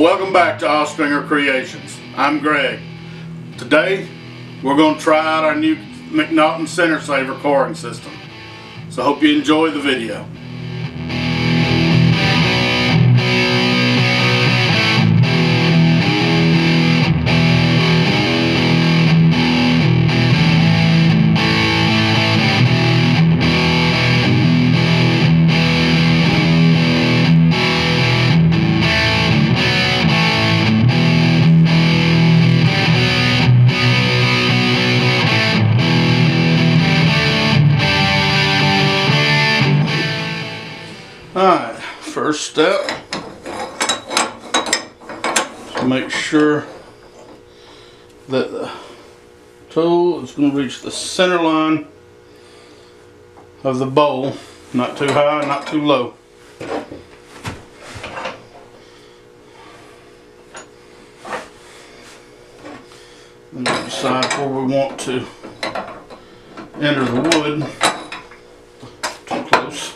Well, welcome back to Ostringer Creations. I'm Greg. Today, we're going to try out our new McNaughton Center Saver coring system. So hope you enjoy the video. Alright, first step, to make sure that the tool is going to reach the center line of the bowl, not too high, not too low. And then decide where we want to enter the wood. Too close.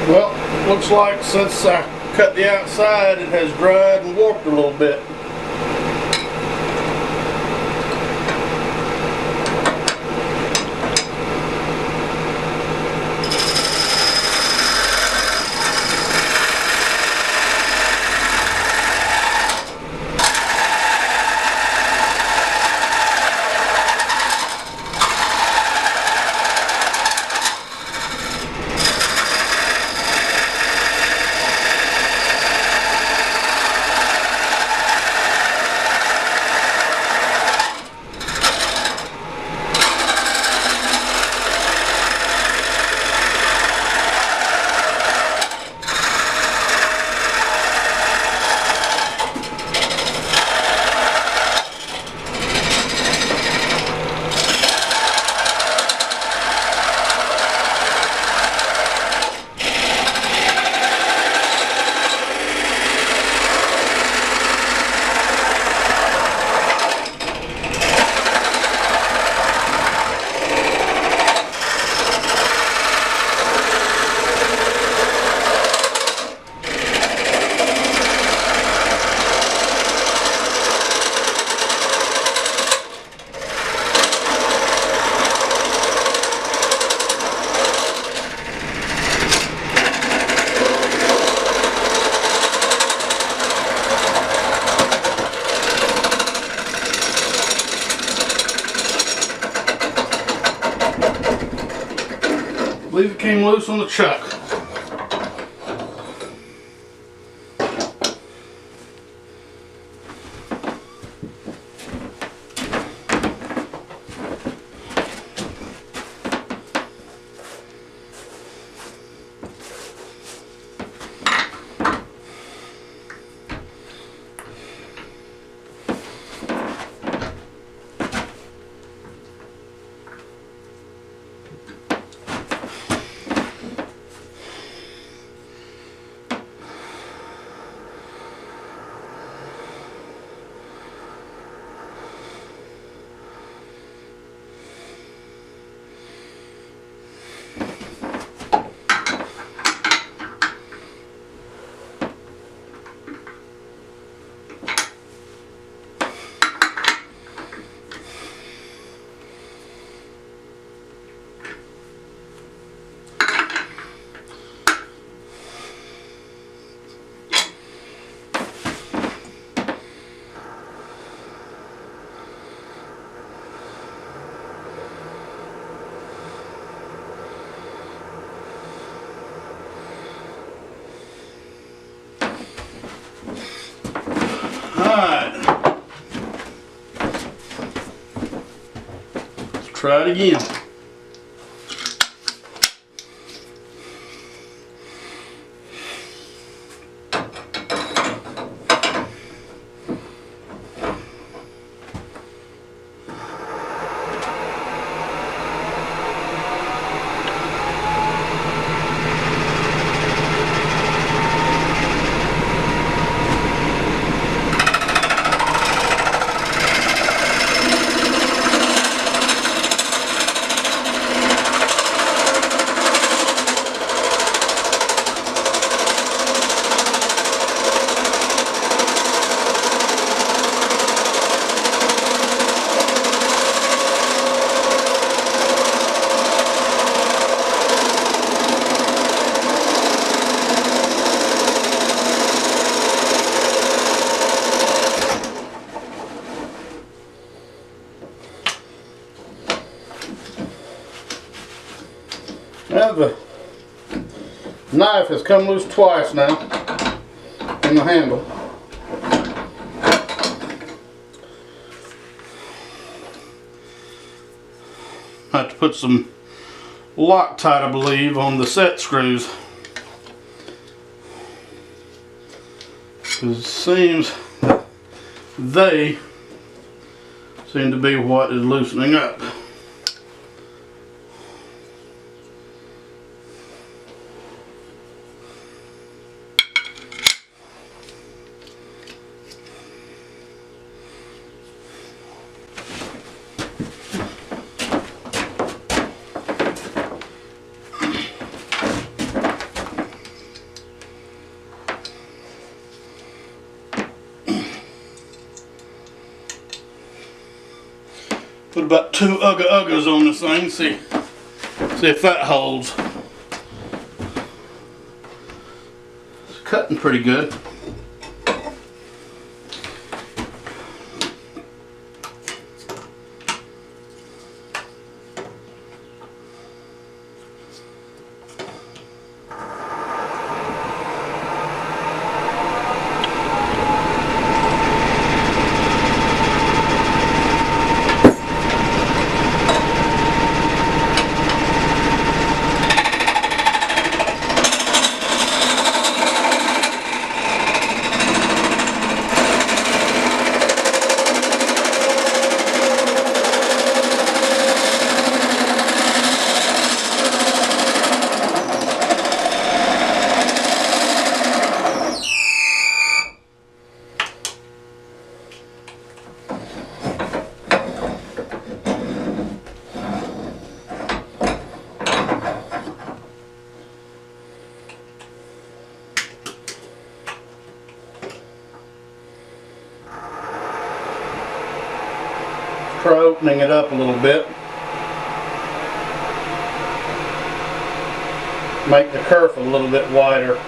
Well, looks like since I cut the outside, it has dried and warped a little bit. I believe it came loose on the chuck. try it again. Now the knife has come loose twice now in the handle. I have to put some Loctite, I believe, on the set screws. Because it seems that they seem to be what is loosening up. Put about 2 uggas on this thing, see if that holds. It's cutting pretty good. Try opening it up a little bit. Make the kerf a little bit wider.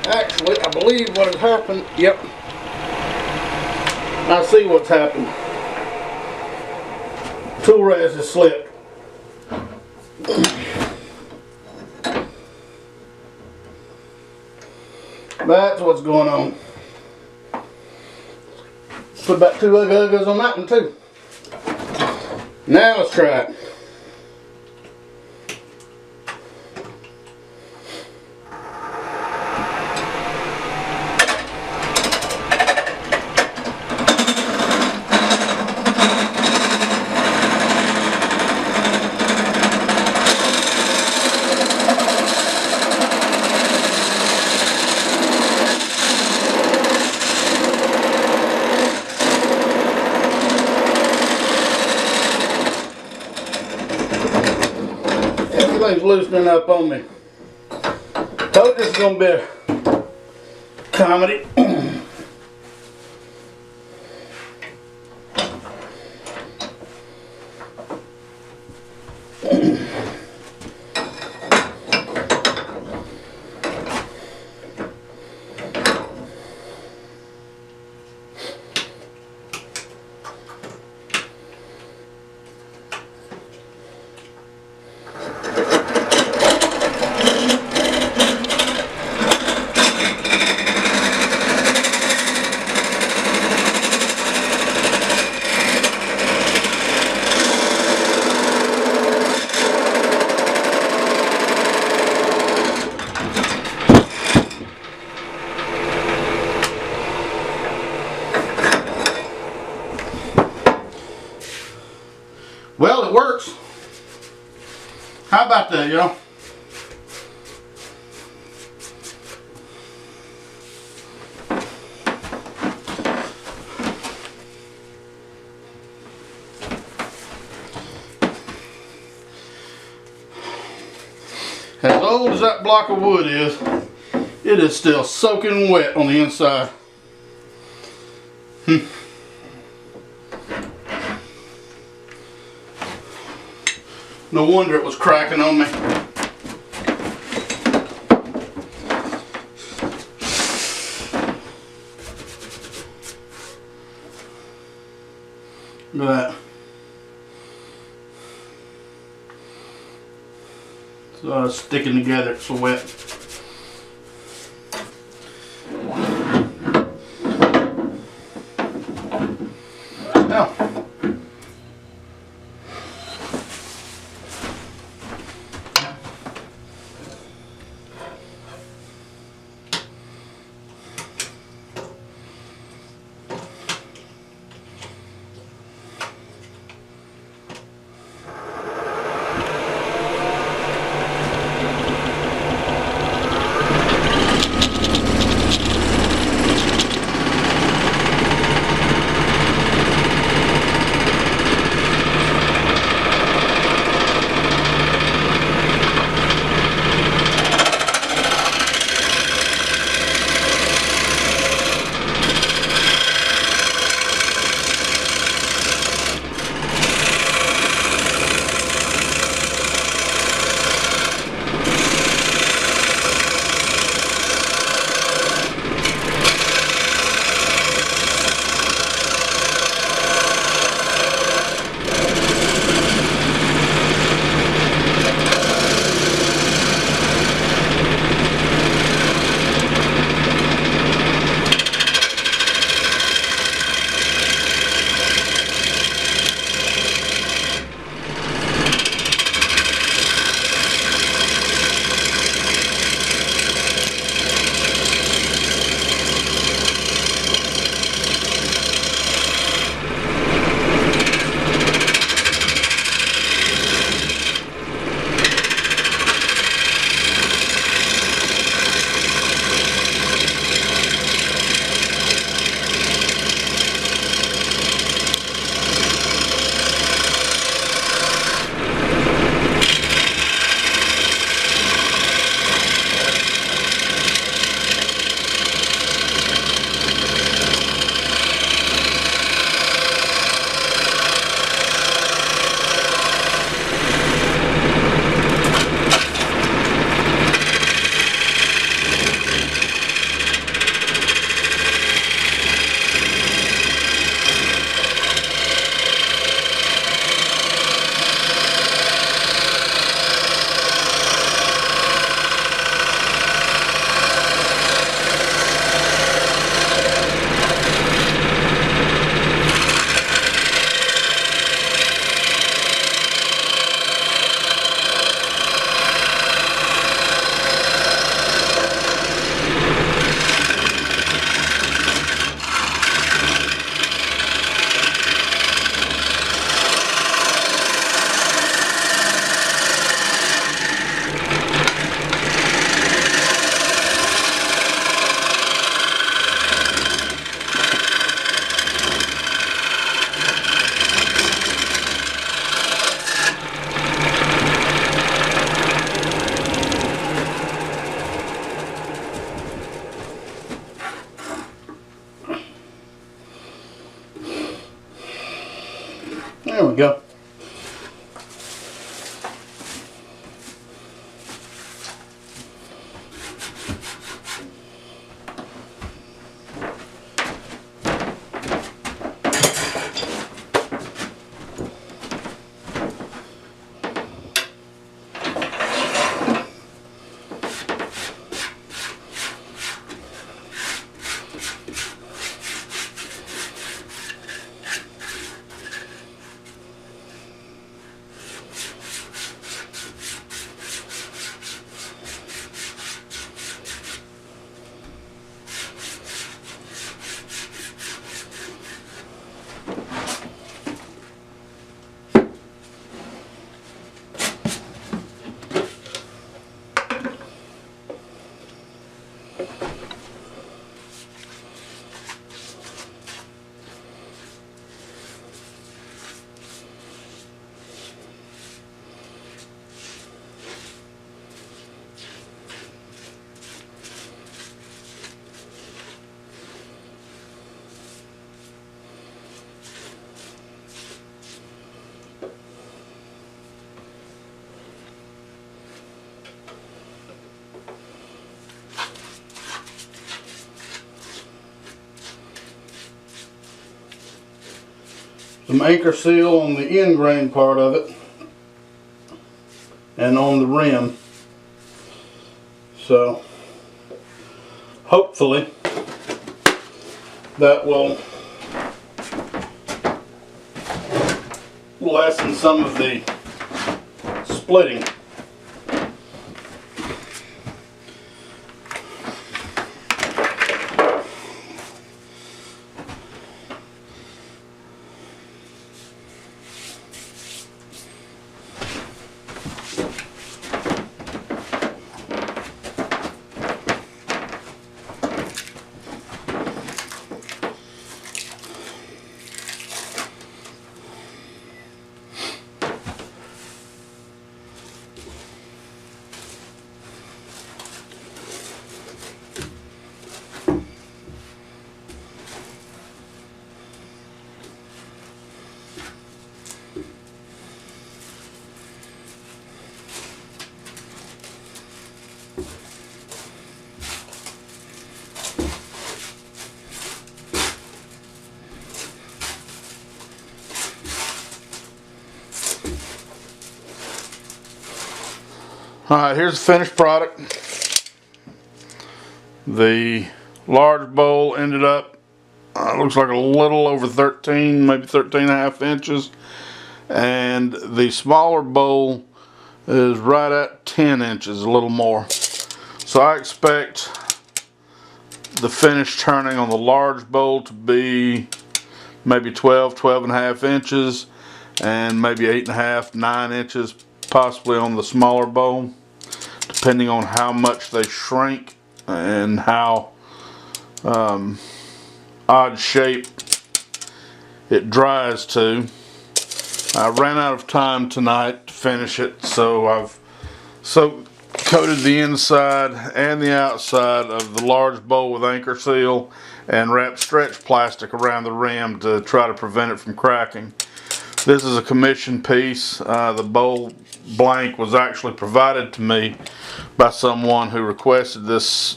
Actually, I believe what has happened, yep, I see what's happened. Tool res has slipped. That's what's going on. Put about 2 uggas on that one too. Now let's try it. Everything's loosening up on me. Thought this was going to be a comedy. Well, it works. How about that, y'all? As old as that block of wood is, it is still soaking wet on the inside. No wonder it was cracking on me. Look at that. It's sticking together, it's so wet. Now, there we go. some anchor seal on the end grain part of it and on the rim. So hopefully that will lessen some of the splitting. Alright, here's the finished product. The large bowl ended up, looks like a little over 13, maybe 13.5 inches. And the smaller bowl is right at 10 inches, a little more. So I expect the finished turning on the large bowl to be maybe 12.5 inches, and maybe 8.5, 9 inches possibly on the smaller bowl, depending on how much they shrink and how odd shape it dries to. I ran out of time tonight to finish it, so I've coated the inside and the outside of the large bowl with anchor seal and wrapped stretch plastic around the rim to try to prevent it from cracking. This is a commission piece. The bowl blank was actually provided to me by someone who requested this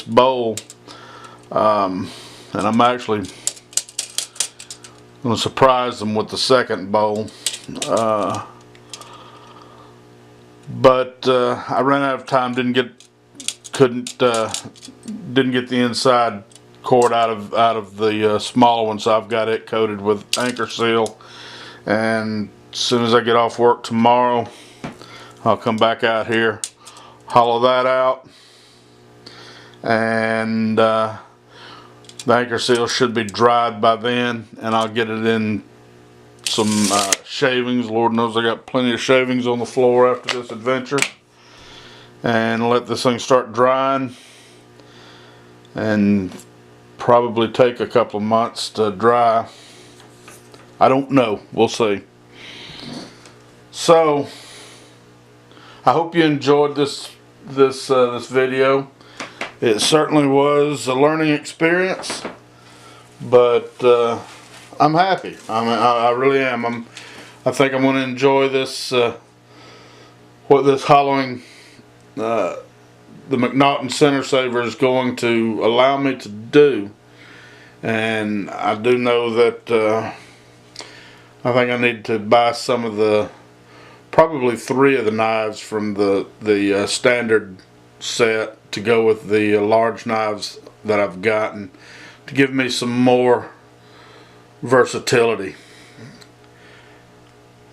bowl, and I'm actually going to surprise them with the second bowl. But I ran out of time. Didn't get the inside cord out of the smaller one, so I've got it coated with anchor seal. And as soon as I get off work tomorrow, I'll come back out here, hollow that out, and the anchor seal should be dried by then, and I'll get it in some shavings. Lord knows I got plenty of shavings on the floor after this adventure. And let this thing start drying, and probably take a couple of months to dry. I don't know. We'll see. So I hope you enjoyed this video. It certainly was a learning experience, but I'm happy. I really am. I think I'm going to enjoy this. What this hollowing, the McNaughton Center Saver is going to allow me to do, and I do know that I think I need to buy some of the, probably 3 of the knives from the standard set to go with the large knives that I've gotten, to give me some more versatility.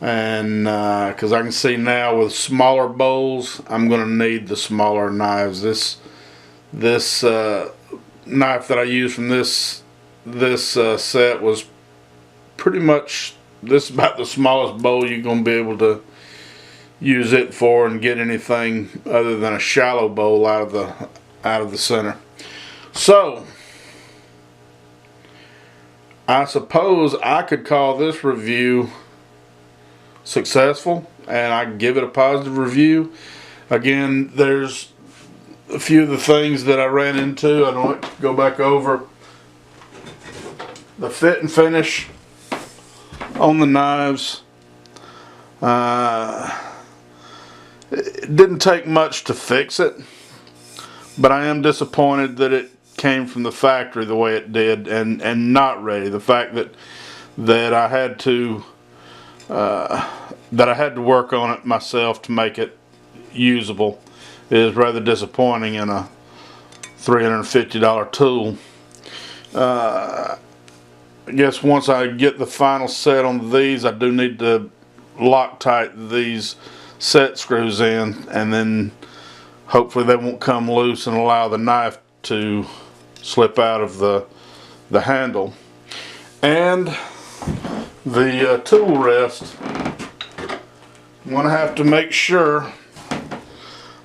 And because I can see now with smaller bowls, I'm going to need the smaller knives. This knife that I used from this set was pretty much about the smallest bowl you're going to be able to use it for and get anything other than a shallow bowl out of the center. So I suppose I could call this review successful, and I give it a positive review. Again, there's a few of the things that I ran into. I don't want to go back over the fit and finish on the knives. It didn't take much to fix it, but I am disappointed that it came from the factory the way it did and not ready. The fact that that I had to work on it myself to make it usable. It is rather disappointing in a $350 tool. I guess once I get the final set on these, I do need to Loctite these set screws in, and then hopefully they won't come loose and allow the knife to slip out of the handle. And the tool rest, I'm going to have to make sure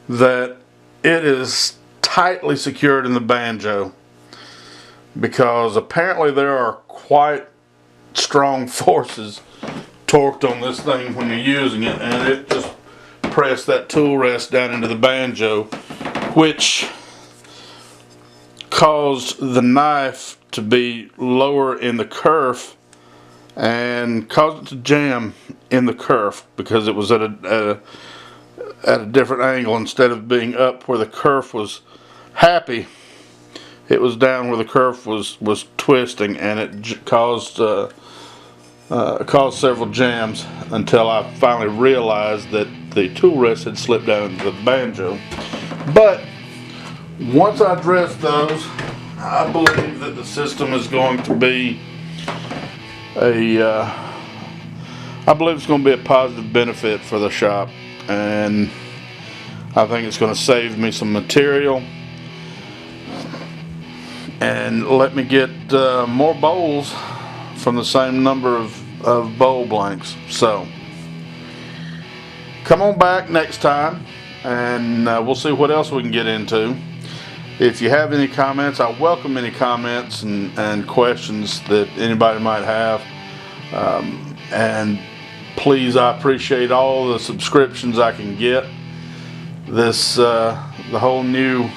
that it is tightly secured in the banjo, because apparently there are quite strong forces torqued on this thing when you're using it, and it just pressed that tool rest down into the banjo, which caused the knife to be lower in the kerf and caused it to jam in the kerf, because it was at a different angle. Instead of being up where the kerf was happy, it was down where the kerf was twisting, and it caused several jams, until I finally realized that the tool rest had slipped down into the banjo. But once I address those, I believe that the system is going to be I believe it's going to be a positive benefit for the shop, and I think it's going to save me some material and let me get more bowls from the same number of bowl blanks. So come on back next time, and we'll see what else we can get into. If you have any comments, I welcome any comments and questions that anybody might have. And please, I appreciate all the subscriptions I can get. This the whole new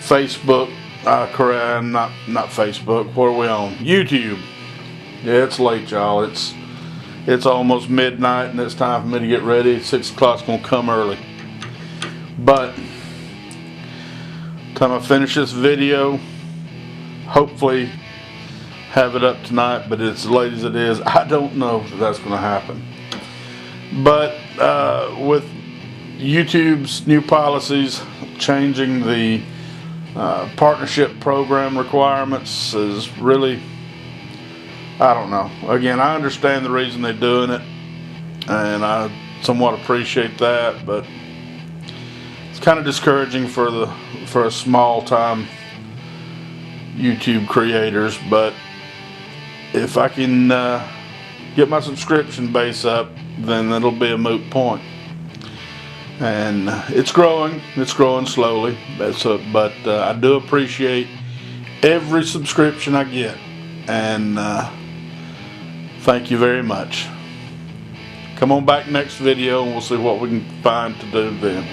Facebook, not Facebook. What are we on? YouTube. Yeah, it's late, y'all. It's almost midnight, and it's time for me to get ready. 6 o'clock's gonna come early. But time I finish this video, hopefully have it up tonight, but as late as it is, I don't know if that's going to happen. But with YouTube's new policies changing the partnership program requirements is really, I don't know. Again, I understand the reason they're doing it, and I somewhat appreciate that, but it's kind of discouraging for a small time YouTube creators. But if I can get my subscription base up, then it'll be a moot point. And it's growing slowly. But I do appreciate every subscription I get, and thank you very much. Come on back next video, and we'll see what we can find to do then.